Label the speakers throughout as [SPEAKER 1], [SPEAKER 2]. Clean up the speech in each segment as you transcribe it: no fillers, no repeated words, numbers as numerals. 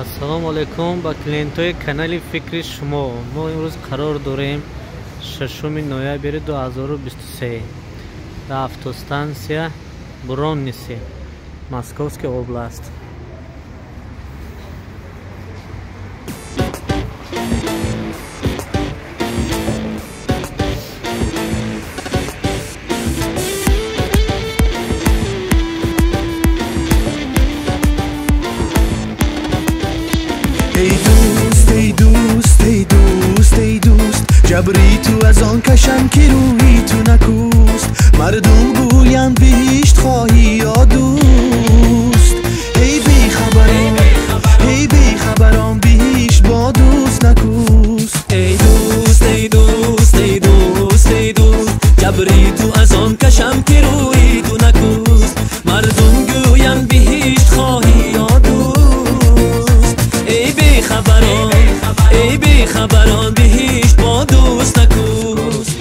[SPEAKER 1] ассалому алайкум ба клиентои канали фикри шумо. Мо имрӯз қарор дорем 6 ноябри 2023 дар автостансия Бронниси, Московская област.
[SPEAKER 2] ای دوست ای دوست ای دوست ای دوست جبری تو از آن کشم که روی تو نکوست مردم گوین بهشت خواهی یا دوست ای بی خبران ای بی خبران بهشت با دوست نکوست ای دوست ای دوست ای دوست ای دوست جبری تو از آن کشم که روی تو نکوست مردم گوین بهشت خواهی یا ای بی خبران بهشت با دوست نکوست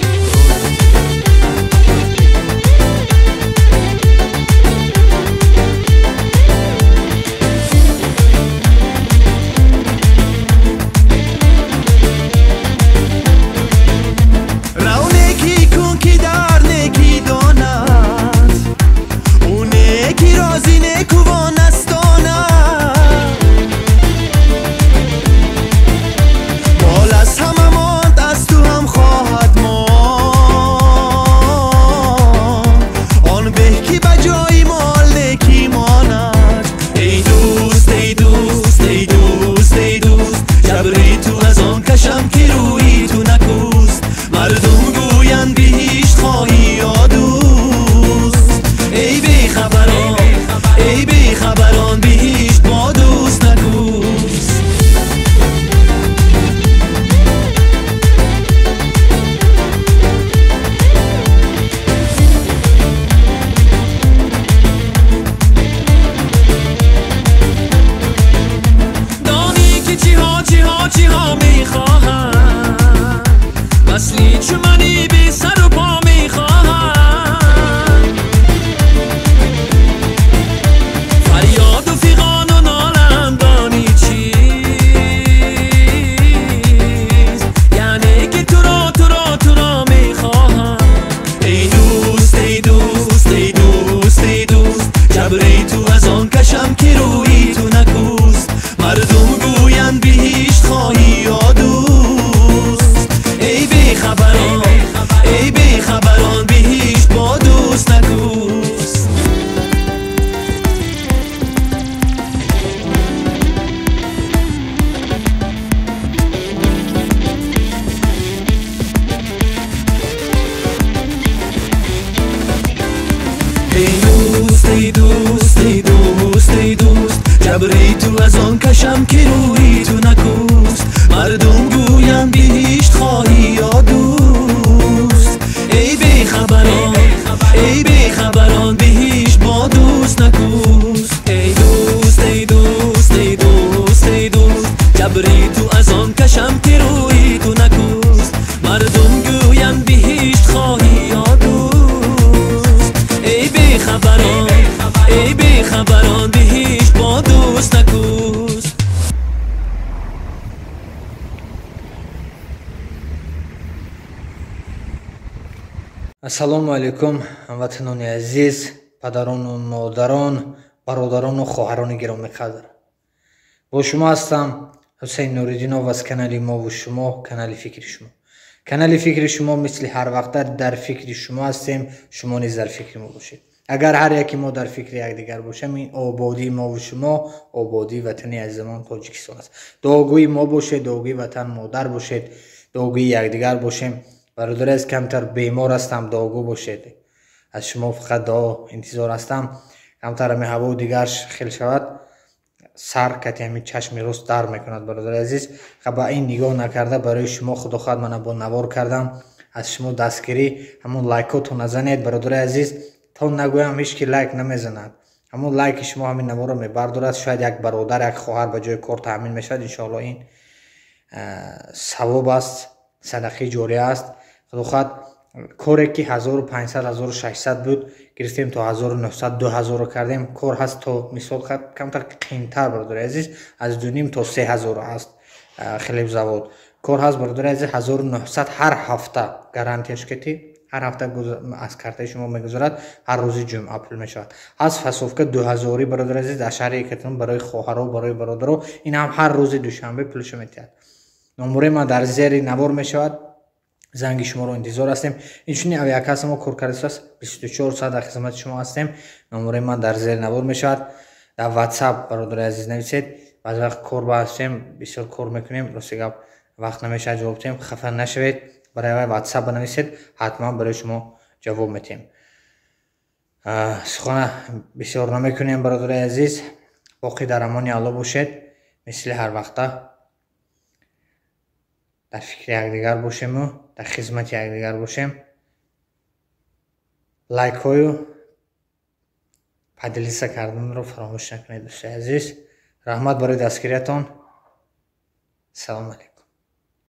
[SPEAKER 2] رو نیکی کن که در نیکی داند اون نیکی رازی نیکوان کشم که روی تو نکوست مردم گوین بهشت خواهی یا دوست ای بی خبران بهشت با دوست نکوست دانی که چی ها میخواهم اصلی چه منی بی سر و پا میخواهم فریاد و فیغان و نالم دانی چیست یعنی که تو را میخواهم ای دوست ای دوست ای دوست ای دوست جبری تو از آن کشم که روی تو نکوست مردم گوین بهشت خواهی یا دوست ای بی خبران بهشت با دوست نکوست ای دوست ای دوست ای دوست ای دوست جبری تو از آن کشم که روی تو نکوست مردم گوین بهشت خواهی یا دوست ای بی خبران بهشت با دوست نکوست ای دوست ای دوست ای دوست ای دوست جبری تو از آن کشم که روی تو نکوست مردم گوین بهشت خواهی یا دوست ای بی خبران بهشت با دوست نکوست
[SPEAKER 3] ассалому алайкум ҳамватанони азиз, падарону модарон, бародарону хоҳарони гиромиқадр. бо шумо ҳастам ҳусейн нуриддинов аз канали мову шумо, канали фикри шумо. канали фикри шумо мисли ҳар вақта дар фикри шумо ҳастем, шумо низ дар фикри мо бошед. агар ҳар яки мо дар фикри якдигар бошем, ин ободии мову шумо, ободии ватани азизамон Тоҷикистон аст. дуогӯи мо бошед, дуогӯи ватан модар бошед, дуогӯи якдигар бошем. برادر از کمتر بیمار هستم، داغو باشید. از شما فقط دعا انتظار هستم. کمتر همه هوا و دیگرش خیلی شود، سر کتی همین چشم راست در میکند. برادر عزیز خب این نگاه نکرده برای شما خدا خواهد من با نوار کردم. از شما دستگیری همون لایکاتون نزنید برادر عزیز. تا نگویم هیچ کی لایک نمیزند. همون لایک شما همین نوار رو میبردارد. شاید یک برادر یک خواهر به جای کار تامین میشد. ان شاء الله این ثواب است، صدقه جاریه است. خدا خواهد کوره که 1500 1600 بود گرفتیم تا 1900 2000 کردیم. کار هست تا مثال کمتر قیمتر برادر عزیز از 2.5 تا 3000 هست. خلیب زواد کار هست برادر عزیز 1900 هر هفته گارانتیش کتی هر هفته از کارت شما میگذارد. هر روز جمعه پول میشود. از فسوفکه 2000 برادر عزیز اشاره کردم برای خواهر و برای برادر این هم هر روز دوشنبه پولش میتید. نمره ما در زیر نوار میشود. زنگ شما رو انتظار هستیم. اینچنین اویاکاس ما کورکاریس است 24 ساعت در خدمت شما هستیم. نمره ما در زیر نوار میشود. در واتساپ برادر عزیز نویسید. بعضی وقت کار با هستیم بسیار کار میکنیم راستی وقت نمیشه جواب بدیم خفه نشوید. برای واتساپ بنویسید حتما برای شما جواب میدیم. سخن بسیار نمیکنیم برادر عزیز. باقی در امان الله باشید. مثل هر وقت در فکر یکدیگر باشیم و در خدمت یکدیگر باشیم. لایک های پادلیسا کردن رو فراموش نکنید دوستان عزیز. رحمت برای دستگیریتان. سلام علیکم.